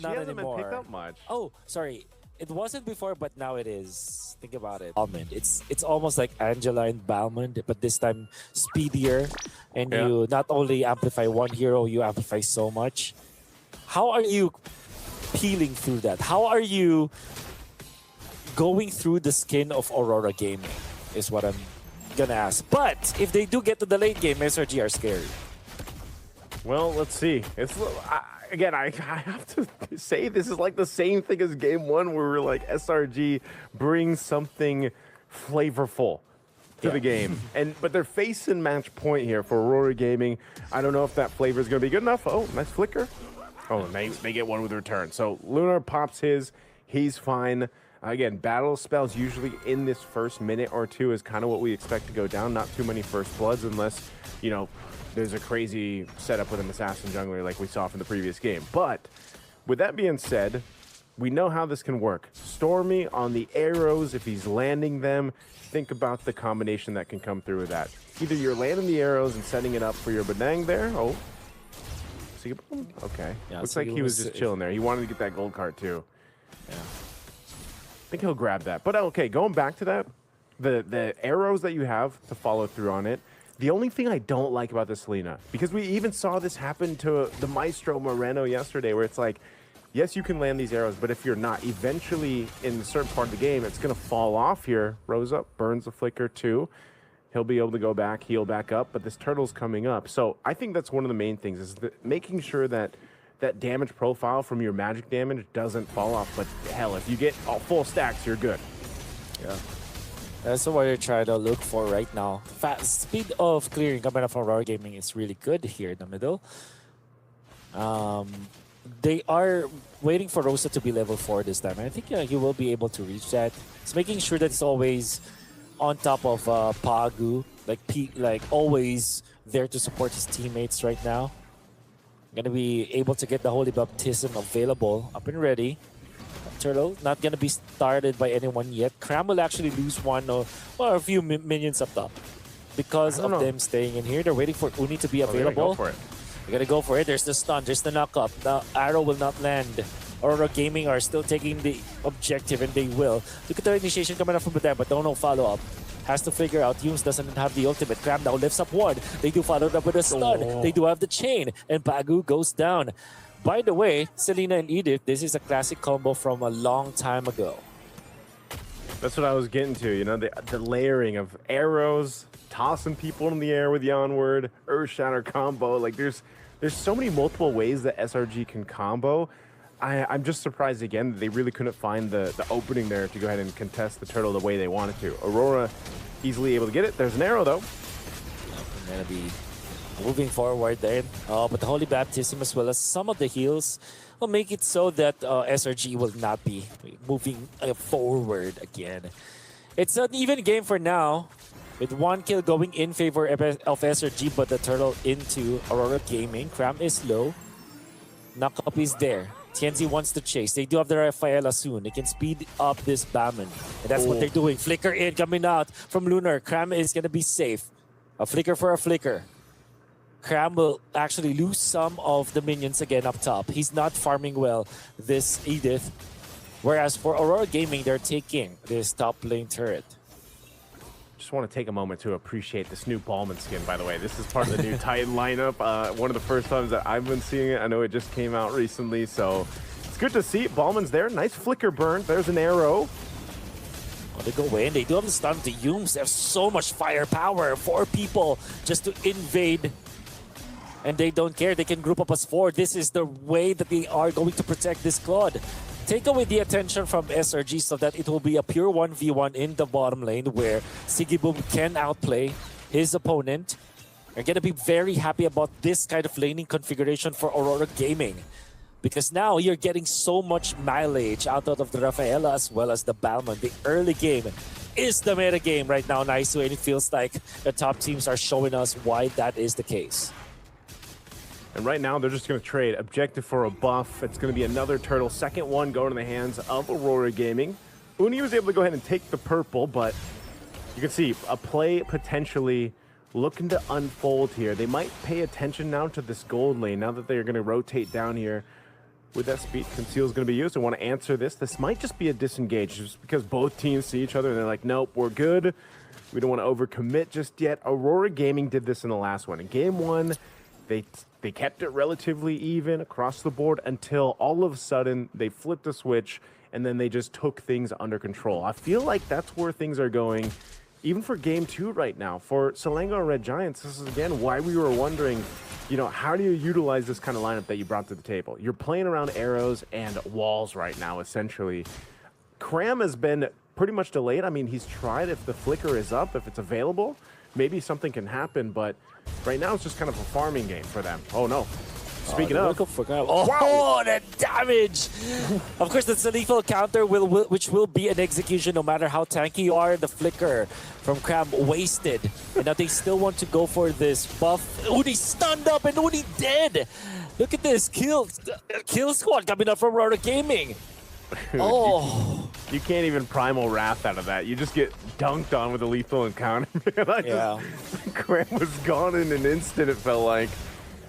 not hasn't anymore. been picked up much. Oh, sorry. It wasn't before, but now it is. Think about it. Almond. It's almost like Angela and Balmond, but this time speedier. And Yeah. you not only amplify one hero, you amplify so much. How are you peeling through that? How are you going through the skin of Aurora Gaming is what I'm gonna ask. But if they do get to the late game, SRG are scary. Well, let's see. Again, I have to say this is like the same thing as game one where we're like SRG brings something flavorful to the game. But they're facing match point here for Aurora Gaming. I don't know if that flavor is going to be good enough. Oh, nice flicker. Oh, and they get one with return. So Lunar pops his. He's fine. Again, battle spells usually in this first minute or two is kind of what we expect to go down. Not too many first bloods unless, you know, there's a crazy setup with an assassin jungler like we saw from the previous game. But with that being said, we know how this can work. Stormy on the arrows, if he's landing them, think about the combination that can come through with that. Either you're landing the arrows and setting it up for your Benang there. Oh. Okay. Yeah, looks like he was just chilling there. He wanted to get that gold card too. Yeah. I think he'll grab that. But okay, going back to that, the arrows that you have to follow through on it, the only thing I don't like about this Selena, because we even saw this happen to the Maestro Moreno yesterday, where it's like, yes, you can land these arrows, but if you're not, eventually in a certain part of the game, it's going to fall off here. Rose up, burns the flicker too. He'll be able to go back, heal back up, but this turtle's coming up. So I think that's one of the main things, is making sure that that damage profile from your magic damage doesn't fall off. But hell, if you get all full stacks, you're good. Yeah. That's what you're trying to look for right now. Fast speed of clearing coming up from Aurora Gaming is really good here in the middle. They are waiting for Rosa to be level 4 this time. And I think he will be able to reach that. It's making sure that it's always on top of Pagu, like always there to support his teammates right now. Gonna be able to get the Holy Baptism available, up and ready. Turtle not gonna be started by anyone yet. Cram will actually lose one or a few minions up top because of them staying in here. They're waiting for Uni to be available. Go for it. They're gonna go for it. There's the stun, there's the knock up. The arrow will not land. Aurora Gaming are still taking the objective, and they will. Look at the initiation coming up from them, but no follow-up. Has to figure out. Humes doesn't have the ultimate. Cram now lifts up one. They do follow it up with a stun. They do have the chain, and Pagu goes down. By the way, Selena and Edith, this is a classic combo from a long time ago. That's what I was getting to, you know, the layering of arrows, tossing people in the air with the onward, Earth Shatter combo. Like there's so many multiple ways that SRG can combo. I'm just surprised again that they really couldn't find the opening there to go ahead and contest the turtle the way they wanted to. Aurora easily able to get it. There's an arrow though. I'm gonna be moving forward there. But the Holy Baptism as well as some of the heals will make it so that SRG will not be moving forward again. It's an even game for now, with one kill going in favor of SRG, but the turtle into Aurora Gaming. Cram is low. Knock-up is there. TNZ wants to chase. They do have the Rafaela soon. They can speed up this Baman. And that's what they're doing. Flicker in, coming out from Lunar. Cram is going to be safe. A flicker for a flicker. Cram will actually lose some of the minions again up top. He's not farming well, this Edith. Whereas for Aurora Gaming, they're taking this top lane turret. Just want to take a moment to appreciate this new Ballman skin, by the way. This is part of the new Titan lineup. One of the first times that I've been seeing it. I know it just came out recently, so it's good to see. Ballman's there. Nice flicker burn. There's an arrow. Oh, they go away, and they do have the stun to Yumes. They have so much firepower. 4 people just to invade. And they don't care. They can group up as 4. This is the way that they are going to protect this Claude. Take away the attention from SRG so that it will be a pure 1v1 in the bottom lane where Sigiboom can outplay his opponent. They're going to be very happy about this kind of laning configuration for Aurora Gaming, because now you're getting so much mileage out of the Rafaela as well as the Balmond. The early game is the meta game right now, Naisu, and it feels like the top teams are showing us why that is the case. And right now, they're just going to trade objective for a buff. It's going to be another turtle. Second one going to the hands of Aurora Gaming. Uni was able to go ahead and take the purple, but you can see a play potentially looking to unfold here. They might pay attention now to this gold lane now that they're going to rotate down here. with that speed, Conceal is going to be used. I want to answer this. This might just be a disengage, just because both teams see each other and they're like, nope, we're good. We don't want to overcommit just yet. Aurora Gaming did this in the last one. In game one, they kept it relatively even across the board until all of a sudden they flipped the switch and then they just took things under control. I feel like that's where things are going, even for game two right now. For Selangor Red Giants, this is again why we were wondering, you know, how do you utilize this kind of lineup that you brought to the table? You're playing around arrows and walls right now, essentially. Cram has been pretty much delayed. I mean, he's tried if the flicker is up, if it's available, maybe something can happen, but right now it's just kind of a farming game for them. Oh no. Speaking of, wow, that damage! Of course, that's a lethal counter, which will be an execution no matter how tanky you are. The flicker from Cram wasted. And now they still want to go for this buff. Uni stunned up and Uni dead! Look at this kill squad coming up from Aurora Gaming. Oh. You can't even primal wrath out of that. You just get dunked on with a lethal encounter. Yeah. Cram was gone in an instant, it felt like.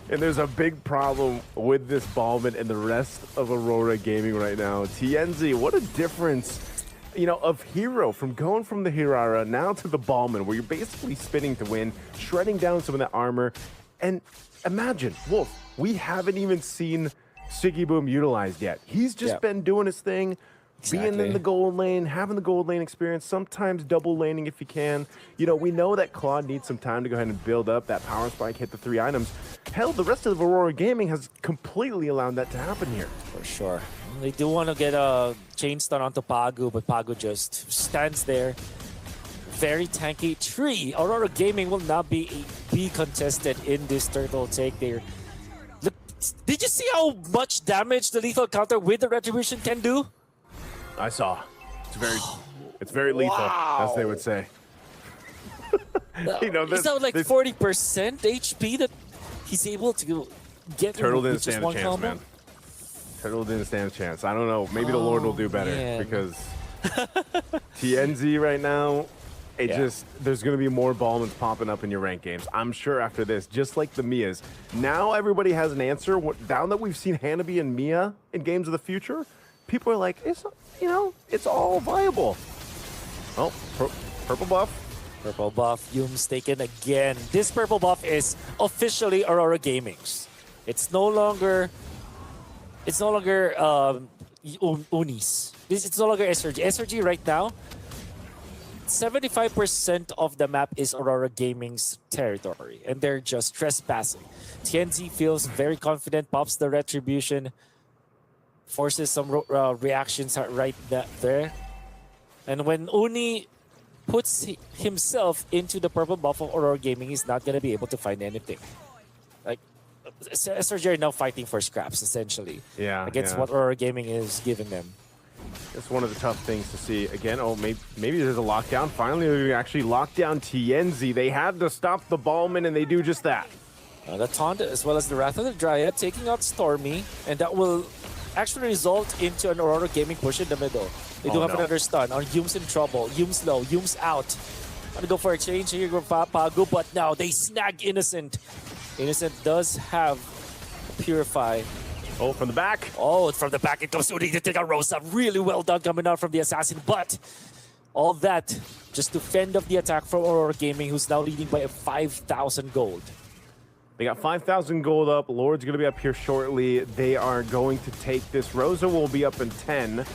And there's a big problem with this Ballman and the rest of Aurora Gaming right now. TNZ, what a difference, you know, of hero from going from the Hirara now to the Ballman, where you're basically spinning to win, shredding down some of that armor. And imagine, Wolf, we haven't even seen Siggy Boom utilized yet. He's just been doing his thing. Exactly. Being in the gold lane, having the gold lane experience, sometimes double laning if you can. You know, we know that Claude needs some time to go ahead and build up that power spike, hit the 3 items. Hell, the rest of Aurora Gaming has completely allowed that to happen here. For sure. They do want to get a chain stun onto Pagu, but Pagu just stands there. Very tanky tree. Aurora Gaming will not be contested in this turtle take there. Look, did you see how much damage the lethal counter with the retribution can do? I saw. It's very lethal, as they would say. You know, is that like 40% HP that he's able to get? Turtle didn't stand a chance, man. Turtle didn't stand a chance. I don't know. Maybe the Lord will do better because TNZ right now, there's going to be more Ballmans popping up in your ranked games. I'm sure after this, just like the Mias. Now everybody has an answer. Now that we've seen Hanabi and Mia in games of the future, people are like, it's all viable. Oh, purple buff. Purple buff, Yume's taken again. This purple buff is officially Aurora Gaming's. It's no longer Uni's. It's no longer SRG. SRG right now, 75% of the map is Aurora Gaming's territory, and they're just trespassing. TNZ feels very confident, pops the retribution, forces some reactions right there. And when Uni puts himself into the purple buff of Aurora Gaming, he's not going to be able to find anything. Like, SRG are now fighting for scraps, essentially. Yeah. Against what Aurora Gaming is giving them. It's one of the tough things to see. Again, maybe there's a lockdown. Finally, we actually locked down TNZ. They had to stop the Ballman, and they do just that. The Taunt, as well as the Wrath of the Dryad, taking out Stormy, and that will actually result into an Aurora Gaming push in the middle. They do have another stun. On Yume's in trouble. Yume's low. Yume's out. Gonna go for a change here with Pagu, but now they snag Innocent. Innocent does have Purify. Oh, from the back. Oh, from the back it comes Uni to take out Rosa. Really well done coming out from the Assassin, but all that just to fend off the attack from Aurora Gaming, who's now leading by 5,000 gold. They got 5,000 gold up. Lord's going to be up here shortly. They are going to take this. Rosa will be up in 10.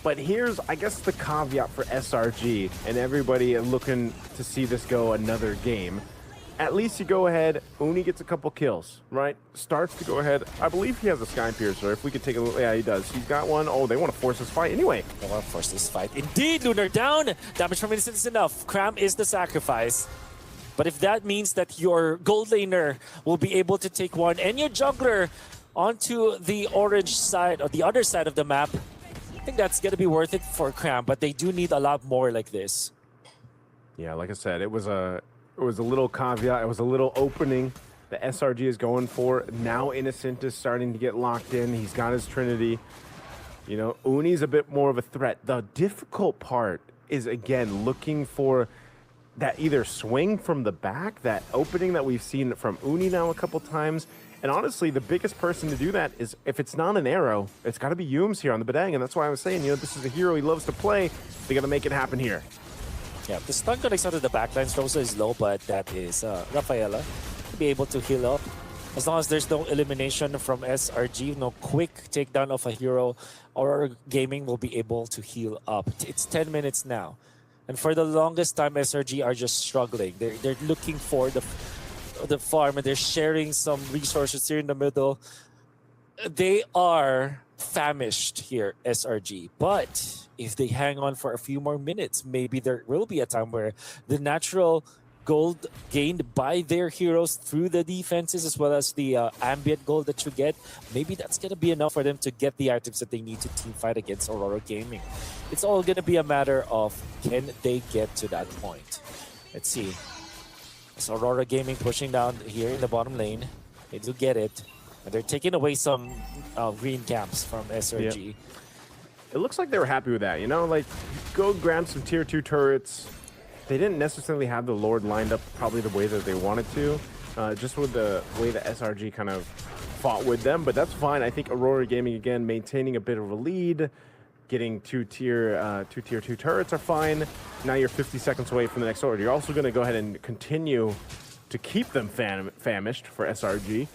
But here's, I guess, the caveat for SRG and everybody looking to see this go another game. At least you go ahead. Uni gets a couple kills, right? Starts to go ahead. I believe he has a Sky Piercer. If we could take a look. Yeah, he does. He's got one. Oh, they want to force this fight anyway. They want to force this fight. Indeed, Lunar down. Damage from Innocent is enough. Cram is the sacrifice. But if that means that your gold laner will be able to take one and your jungler onto the orange side or the other side of the map, I think that's going to be worth it for Cram. But they do need a lot more like this. Yeah, like I said, it was a little caveat. It was a little opening that SRG is going for. Now Innocent is starting to get locked in. He's got his Trinity. You know, Uni's a bit more of a threat. The difficult part is, again, looking for that either swing from the back, that opening that we've seen from Uni now a couple times, And honestly, the biggest person to do that is, if it's not an Arrow, it's got to be Yooms here on the Badang. And that's why I was saying, this is a hero he loves to play. They got to make it happen here. Yeah, the stun connects out to the backline. Rosa is low, but that is Rafaela to be able to heal up. As long as there's no elimination from SRG, no quick takedown of a hero, Aurora Gaming will be able to heal up. It's 10 minutes now. And for the longest time, SRG are just struggling. They're looking for the farm, and they're sharing some resources here in the middle. They are famished here, SRG. But if they hang on for a few more minutes, maybe there will be a time where the natural gold gained by their heroes through the defenses, as well as the ambient gold that you get, maybe that's going to be enough for them to get the items that they need to team fight against Aurora Gaming. It's all going to be a matter of, can they get to that point? Let's see. It's Aurora Gaming pushing down here in the bottom lane. They do get it. And they're taking away some green camps from SRG. Yep. It looks like they were happy with that, like, go grab some tier 2 turrets. They didn't necessarily have the Lord lined up probably the way that they wanted to, just with the way the SRG kind of fought with them, but that's fine. I think Aurora Gaming, again, maintaining a bit of a lead, getting two tier 2 turrets are fine. Now you're 50 seconds away from the next order. You're also going to go ahead and continue to keep them famished for SRG,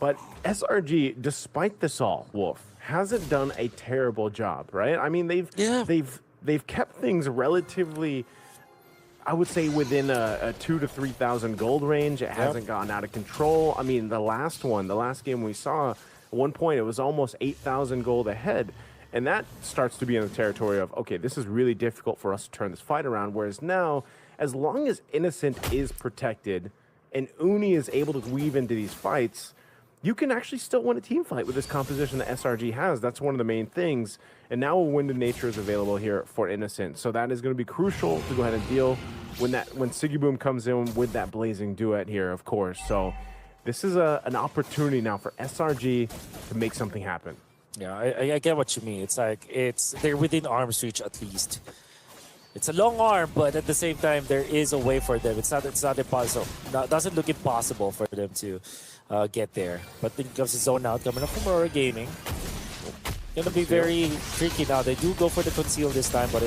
but SRG, despite this all, Wolf, hasn't done a terrible job, right? I mean, they've kept things relatively, I would say, within a 2,000 to 3,000 gold range. It hasn't gotten out of control. I mean, the last game we saw, at one point, it was almost 8,000 gold ahead. And that starts to be in the territory of, okay, this is really difficult for us to turn this fight around. Whereas now, as long as Innocent is protected and Uni is able to weave into these fights, you can actually still win a team fight with this composition that SRG has. That's one of the main things. And now a Wind of Nature is available here for Innocent. So that is going to be crucial to go ahead and deal when Siggy Boom comes in with that blazing duet here, of course. So this is an opportunity now for SRG to make something happen. Yeah, I get what you mean. It's like, they're within arm's reach at least. It's a long arm, but at the same time, there is a way for them. It's not impossible. It doesn't look impossible for them to get there. But then comes the zone out coming up from Aurora Gaming. Gonna be very tricky now. They do go for the conceal this time, but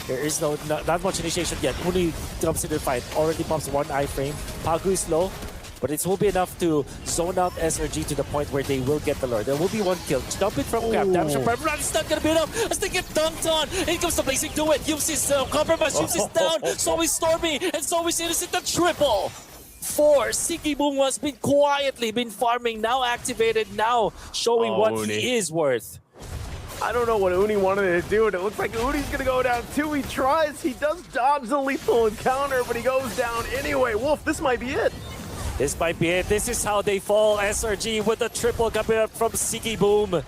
there is not much initiation yet. Uni comes into the fight. Already pops one iframe. Pagu is low, but it will be enough to zone out SRG to the point where they will get the Lord. There will be one kill. Dump it from Cap. Damage from Prime. It's not gonna be enough as they get dunked on. In comes the blazing duet. Yums is compromised. Yums is down. So is Stormy, and so is Innocent. The triple. 4. Siggy Boom has been quietly farming, now activated, now showing what Uni. he is worth. I don't know what Uni wanted to do, and it looks like Uni's going to go down too. He tries, he does dodge the lethal encounter, but he goes down anyway. Wolf, this might be it. This might be it. This is how they fall. SRG with the triple coming up from Siggy Boom.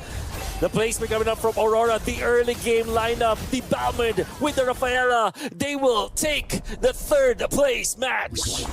The placement coming up from Aurora. The early game lineup. The Balmond with the Rafaela. They will take the 3rd place match.